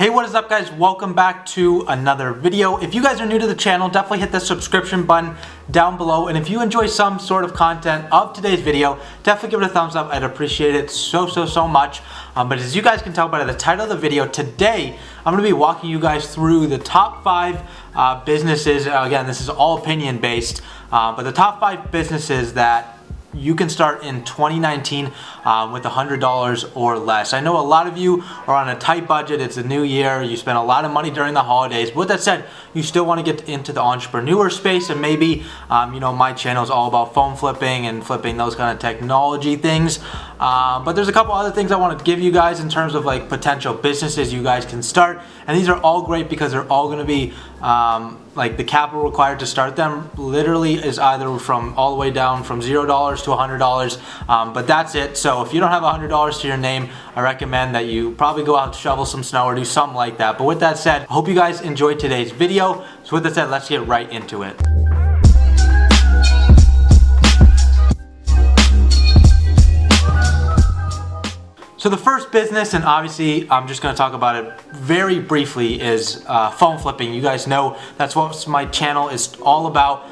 Hey, what is up guys? Welcome back to another video. If you guys are new to the channel, definitely hit the subscription button down below. And if you enjoy some sort of content of today's video, definitely give it a thumbs up. I'd appreciate it so much. But as you guys can tell by the title of the video, today I'm going to be walking you guys through the top 5 businesses. Again, this is all opinion based, but the top 5 businesses that you can start in 2019 with $100 or less. I know a lot of you are on a tight budget. It's a new year. You spend a lot of money during the holidays. But with that said, you still want to get into the entrepreneur space, and maybe you know, my channel is all about phone flipping and flipping those kind of technology things. But there's a couple other things I want to give you guys in terms of like potential businesses you guys can start, and these are all great because they're all going to be like the capital required to start them literally is either from all the way down from $0 to $100, but that's it. So if you don't have $100 to your name, I recommend that you probably go out to shovel some snow or do something like that. But with that said, I hope you guys enjoyed today's video. So with that said, let's get right into it. So the first business, and obviously I'm just going to talk about it very briefly, is phone flipping. You guys know that's what my channel is all about.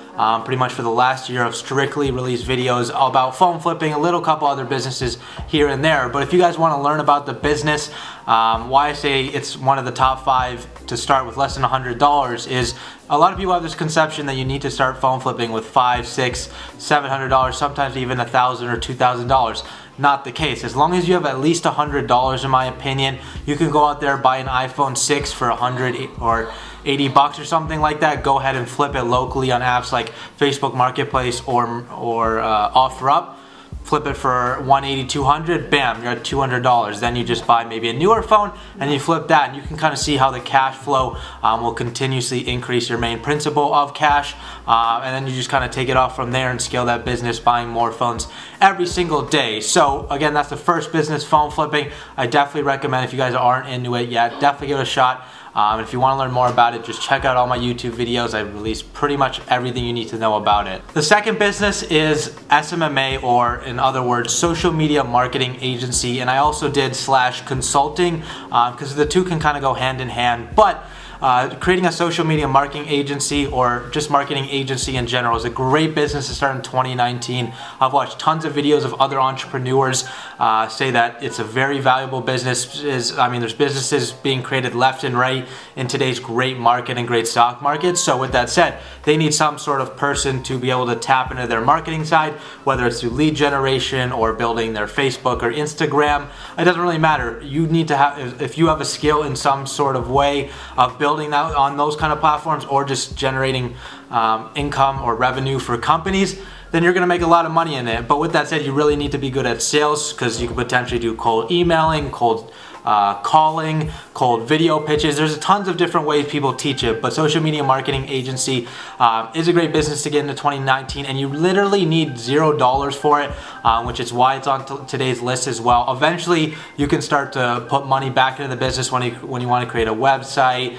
Pretty much for the last year, I've strictly released videos about phone flipping, a little couple other businesses here and there. But if you guys want to learn about the business, why I say it's one of the top 5 to start with less than $100 is a lot of people have this conception that you need to start phone flipping with $500, $600, $700, sometimes even $1,000 or $2,000. Not the case. As long as you have at least $100, in my opinion, you can go out there, buy an iPhone 6 for $100 or $80 or something like that. Go ahead and flip it locally on apps like Facebook Marketplace or OfferUp. Flip it for $180, $200, bam, you're at $200. Then you just buy maybe a newer phone and you flip that, and you can kind of see how the cash flow will continuously increase your main principal of cash, and then you just kind of take it off from there and scale that business, buying more phones every single day. So again, that's the first business, phone flipping. I definitely recommend, if you guys aren't into it yet, definitely give it a shot. If you want to learn more about it, just check out all my YouTube videos. I release pretty much everything you need to know about it. The second business is SMMA, or in other words, social media marketing agency. And I also did / consulting because the two can kind of go hand in hand. But creating a social media marketing agency, or just marketing agency in general, is a great business to start in 2019. I've watched tons of videos of other entrepreneurs say that it's a very valuable business. I mean, there's businesses being created left and right in today's great market and great stock market. So with that said, they need some sort of person to be able to tap into their marketing side, whether it's through lead generation or building their Facebook or Instagram. It doesn't really matter. You need to have, if you have a skill in some sort of way of building that on those kind of platforms, or just generating income or revenue for companies, then you're going to make a lot of money in it. But with that said, you really need to be good at sales, because you could potentially do cold emailing, cold calling, cold video pitches. There's tons of different ways people teach it, but social media marketing agency is a great business to get into 2019, and you literally need $0 for it, which is why it's on today's list as well. Eventually, you can start to put money back into the business when you want to create a website,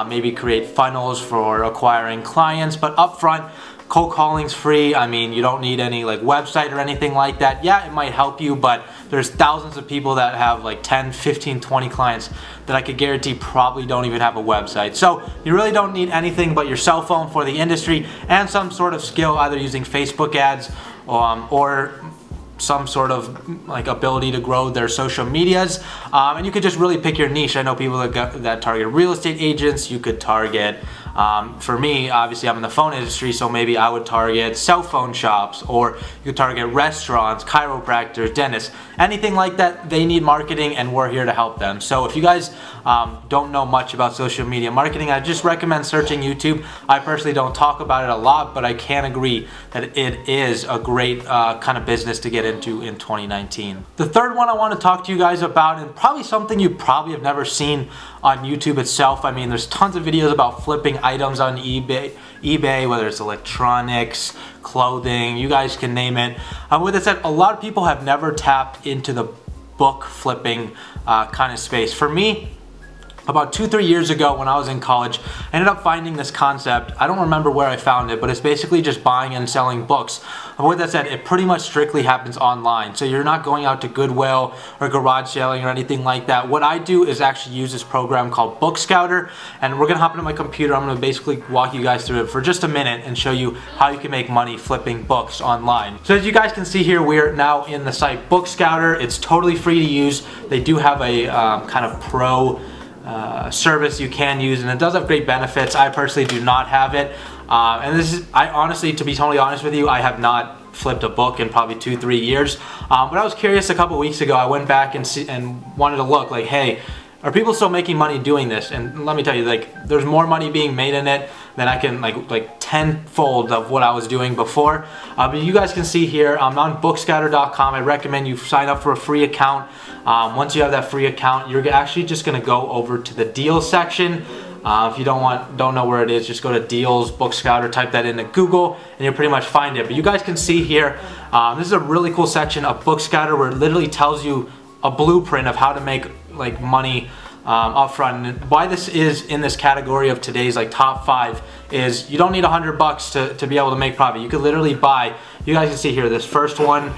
maybe create funnels for acquiring clients, but upfront, cold calling's free. I mean, you don't need any like website or anything like that. Yeah, it might help you, but there's thousands of people that have like 10, 15, 20 clients that I could guarantee probably don't even have a website. So you really don't need anything but your cell phone for the industry, and some sort of skill, either using Facebook ads or some sort of like ability to grow their social medias, and you could just really pick your niche. I know people that target real estate agents. You could target, for me, obviously I'm in the phone industry, so maybe I would target cell phone shops, or you could target restaurants, chiropractors, dentists, anything like that. They need marketing, and we're here to help them. So if you guys don't know much about social media marketing, I just recommend searching YouTube. I personally don't talk about it a lot, but I can agree that it is a great kind of business to get into in 2019. The third one I want to talk to you guys about, and probably something you probably have never seen on YouTube itself. I mean, there's tons of videos about flipping items on eBay, whether it's electronics, clothing, you guys can name it. With that said, a lot of people have never tapped into the book flipping kind of space. For me, About 2-3 years ago when I was in college, I ended up finding this concept. I don't remember where I found it, but it's basically just buying and selling books. And with that said, it pretty much strictly happens online. So you're not going out to Goodwill or garage selling or anything like that. What I do is actually use this program called Book Scouter, and we're gonna hop into my computer. I'm gonna basically walk you guys through it for just a minute and show you how you can make money flipping books online. So as you guys can see here, we're now in the site Book Scouter. It's totally free to use. They do have a kind of pro service you can use, and it does have great benefits. I personally do not have it, and this is, I honestly, to be totally honest with you, I have not flipped a book in probably 2-3 years, but I was curious a couple weeks ago. I went back and wanted to look like, hey, are people still making money doing this? And let me tell you, like, there's more money being made in it than I can, like tenfold of what I was doing before. But you guys can see here, I'm on bookscouter.com. I recommend you sign up for a free account. Once you have that free account, you're actually just gonna go over to the deals section. If you don't know where it is, just go to deals, Book Scouter, type that into Google, and you'll pretty much find it. But you guys can see here, this is a really cool section of Book Scouter where it literally tells you a blueprint of how to make like money up front. And why this is in this category of today's like top 5 is you don't need $100 to be able to make profit. You could literally buy, you guys can see here, this first one,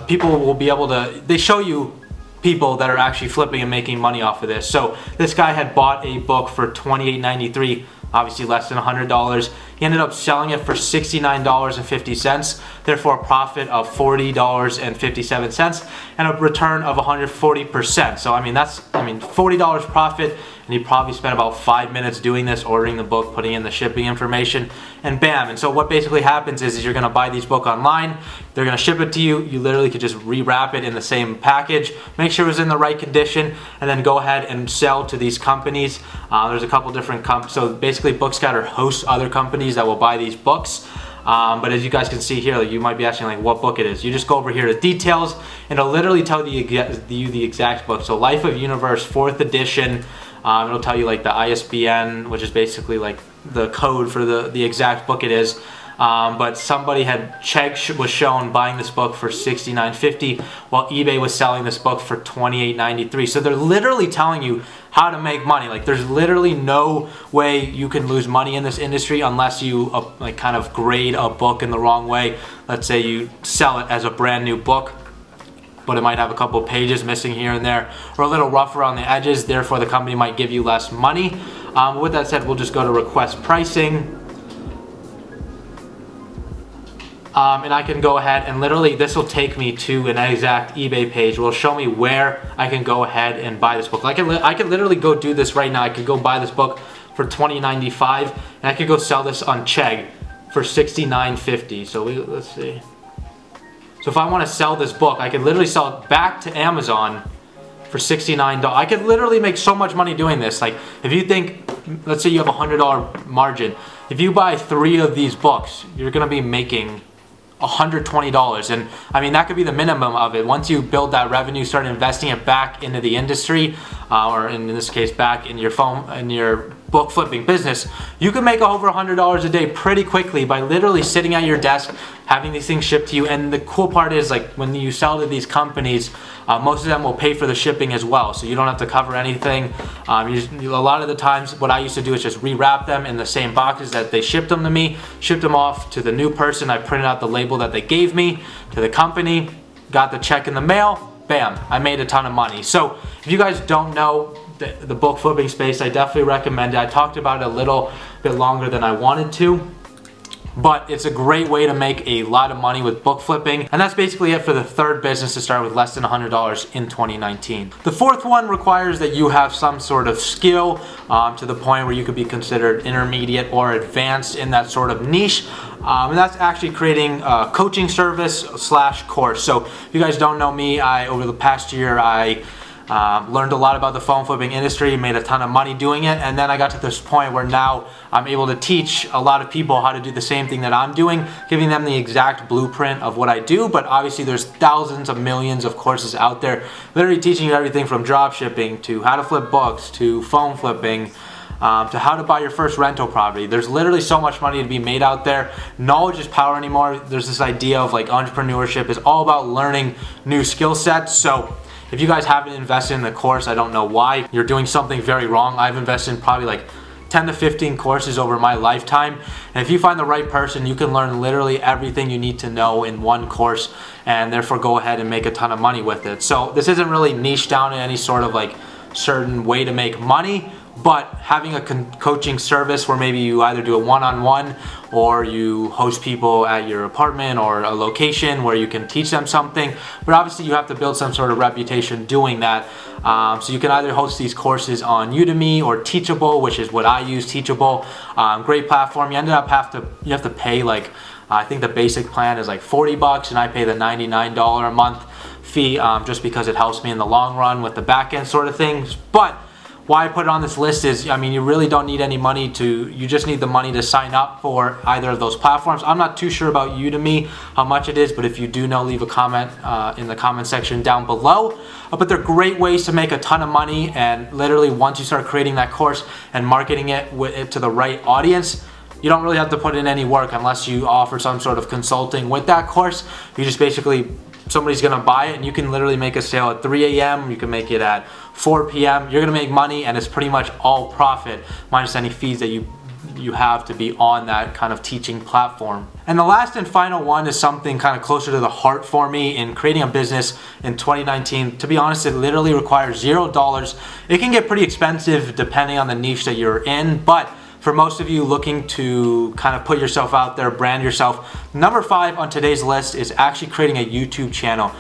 people will be able to, they show you people that are actually flipping and making money off of this. So this guy had bought a book for $28.93, obviously less than $100. He ended up selling it for $69.50, therefore a profit of $40.57 and a return of 140%. So I mean, that's, $40 profit, and he probably spent about 5 minutes doing this, ordering the book, putting in the shipping information, and bam. And so what basically happens is you're gonna buy these books online, they're gonna ship it to you, you literally could just rewrap it in the same package, make sure it was in the right condition, and then go ahead and sell to these companies. There's a couple different companies, so basically Book Scouter hosts other companies that will buy these books. But as you guys can see here, like, you might be asking like what book it is. You just go over here to details, and it'll literally tell you the exact book. So Life of Universe 4th edition, it'll tell you like the ISBN, which is basically like the code for the exact book it is. But somebody had, Chegg was shown buying this book for $69.50 while eBay was selling this book for $28.93. So they're literally telling you how to make money. Like, there's literally no way you can lose money in this industry unless you like kind of grade a book in the wrong way. Let's say you sell it as a brand new book, but it might have a couple pages missing here and there, or a little rough around the edges, therefore the company might give you less money. With that said, we'll just go to request pricing. And I can go ahead and literally this will take me to an exact eBay page. It will show me where I can go ahead and buy this book. I could literally go do this right now. I could go buy this book for $20.95, and I could go sell this on Chegg for $69.50. So let's see. So if I want to sell this book, I could literally sell it back to Amazon for $69. I could literally make so much money doing this. Like, if you think, let's say you have a $100 margin. If you buy 3 of these books, you're gonna be making $120, and I mean that could be the minimum of it. Once you build that revenue, start investing it back into the industry, or in this case back in your book flipping business, you can make over $100 a day pretty quickly by literally sitting at your desk, having these things shipped to you. And the cool part is, like, when you sell to these companies, most of them will pay for the shipping as well, so you don't have to cover anything. A lot of the times what I used to do is just rewrap them in the same boxes that they shipped them to me, shipped them off to the new person. I printed out the label that they gave me to the company, got the check in the mail, bam, I made a ton of money. So if you guys don't know the book flipping space, I definitely recommend it. I talked about it a little bit longer than I wanted to, but it's a great way to make a lot of money with book flipping. And that's basically it for the third business to start with less than $100 in 2019. The fourth one requires that you have some sort of skill to the point where you could be considered intermediate or advanced in that sort of niche. And that's actually creating a coaching service / course. So if you guys don't know me, over the past year, I learned a lot about the phone flipping industry, made a ton of money doing it, and then I got to this point where now I'm able to teach a lot of people how to do the same thing that I'm doing, giving them the exact blueprint of what I do. But obviously there's thousands of millions of courses out there literally teaching you everything from drop shipping to how to flip books to phone flipping, to how to buy your first rental property. There's literally so much money to be made out there. Knowledge is power anymore. There's this idea of like entrepreneurship is all about learning new skill sets. So If you guys haven't invested in a course, I don't know why. You're doing something very wrong. I've invested in probably like 10 to 15 courses over my lifetime, and if you find the right person, you can learn literally everything you need to know in one course, and therefore go ahead and make a ton of money with it. So this isn't really niche down in any sort of like certain way to make money, but having a coaching service where maybe you either do a one-on-one or you host people at your apartment or a location where you can teach them something, but obviously you have to build some sort of reputation doing that. So you can either host these courses on Udemy or Teachable, which is what I use, Teachable. Great platform. You have to pay like, I think the basic plan is like 40 bucks, and I pay the $99 a month fee just because it helps me in the long run with the back end sort of things. But why I put it on this list is, I mean, you really don't need any money you just need the money to sign up for either of those platforms. I'm not too sure about Udemy, how much it is, but if you do know, leave a comment in the comment section down below. But they're great ways to make a ton of money, and literally once you start creating that course and marketing it to the right audience, you don't really have to put in any work unless you offer some sort of consulting with that course. You just basically, somebody's gonna buy it, and you can literally make a sale at 3 a.m. You can make it at 4 p.m. You're gonna make money, and it's pretty much all profit minus any fees that you have to be on that kind of teaching platform. And the last and final one is something kind of closer to the heart for me in creating a business in 2019. To be honest, it literally requires $0. It can get pretty expensive depending on the niche that you're in, but for most of you looking to kind of put yourself out there, brand yourself, number 5 on today's list is actually creating a YouTube channel.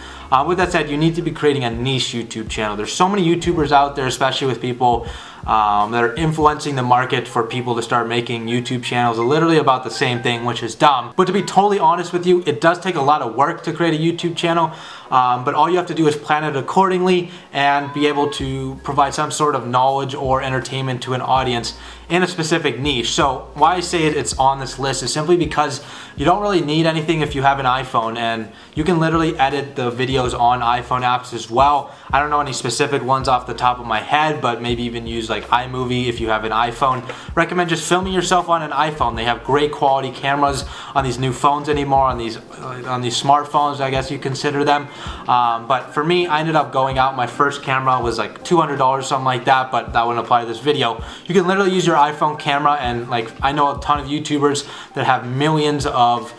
With that said, you need to be creating a niche YouTube channel. There's so many YouTubers out there, especially with people that are influencing the market for people to start making YouTube channels literally about the same thing, which is dumb. But to be totally honest with you, it does take a lot of work to create a YouTube channel, but all you have to do is plan it accordingly and be able to provide some sort of knowledge or entertainment to an audience in a specific niche. So why I say it's on this list is simply because you don't really need anything if you have an iPhone, and you can literally edit the videos on iPhone apps as well. I don't know any specific ones off the top of my head, but maybe even use like iMovie if you have an iPhone. Recommend just filming yourself on an iPhone. They have great quality cameras on these new phones anymore, on these smartphones, I guess you consider them. But for me, I ended up going out. My first camera was like $200, something like that, but that wouldn't apply to this video. You can literally use your iPhone camera, and like I know a ton of YouTubers that have millions of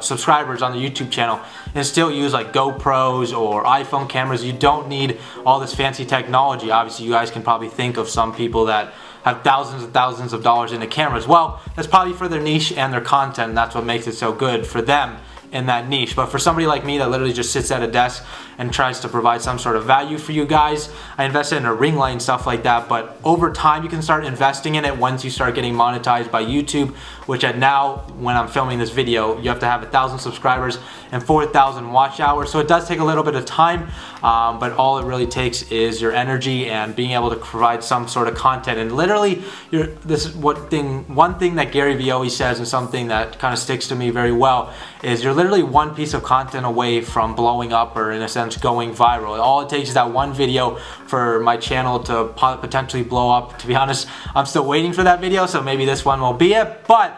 subscribers on the YouTube channel and still use like GoPros or iPhone cameras. You don't need all this fancy technology. Obviously, you guys can probably think of some people that have thousands and thousands of dollars into cameras. Well, that's probably for their niche and their content, and that's what makes it so good for them in that niche. But for somebody like me that literally just sits at a desk and tries to provide some sort of value for you guys, I invested in a ring light and stuff like that. But over time, you can start investing in it once you start getting monetized by YouTube, which at now, when I'm filming this video, you have to have 1,000 subscribers and 4,000 watch hours. So it does take a little bit of time, but all it really takes is your energy and being able to provide some sort of content. And literally, this is one thing that Gary Vee always says, and something that kind of sticks to me very well, is you're literally one piece of content away from blowing up, or in a sense going viral. All it takes is that one video for my channel to potentially blow up. To be honest, I'm still waiting for that video, so maybe this one will be it. But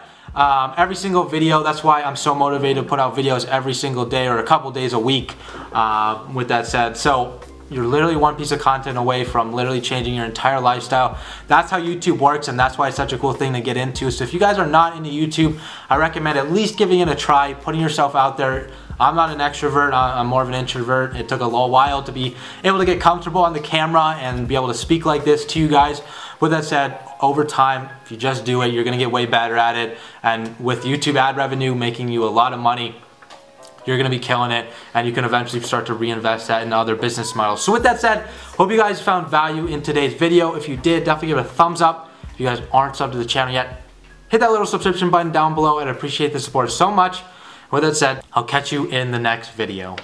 every single video, that's why I'm so motivated to put out videos every single day or a couple days a week, with that said. So you're literally one piece of content away from literally changing your entire lifestyle. That's how YouTube works, and that's why it's such a cool thing to get into. So if you guys are not into YouTube, I recommend at least giving it a try, putting yourself out there. I'm not an extrovert, I'm more of an introvert. It took a little while to be able to get comfortable on the camera and be able to speak like this to you guys. With that said, over time, if you just do it, you're gonna get way better at it. And with YouTube ad revenue making you a lot of money, you're gonna be killing it, and you can eventually start to reinvest that in other business models. So with that said, hope you guys found value in today's video. If you did, definitely give it a thumbs up. If you guys aren't subbed to the channel yet, hit that little subscription button down below. I'd appreciate the support so much. With that said, I'll catch you in the next video.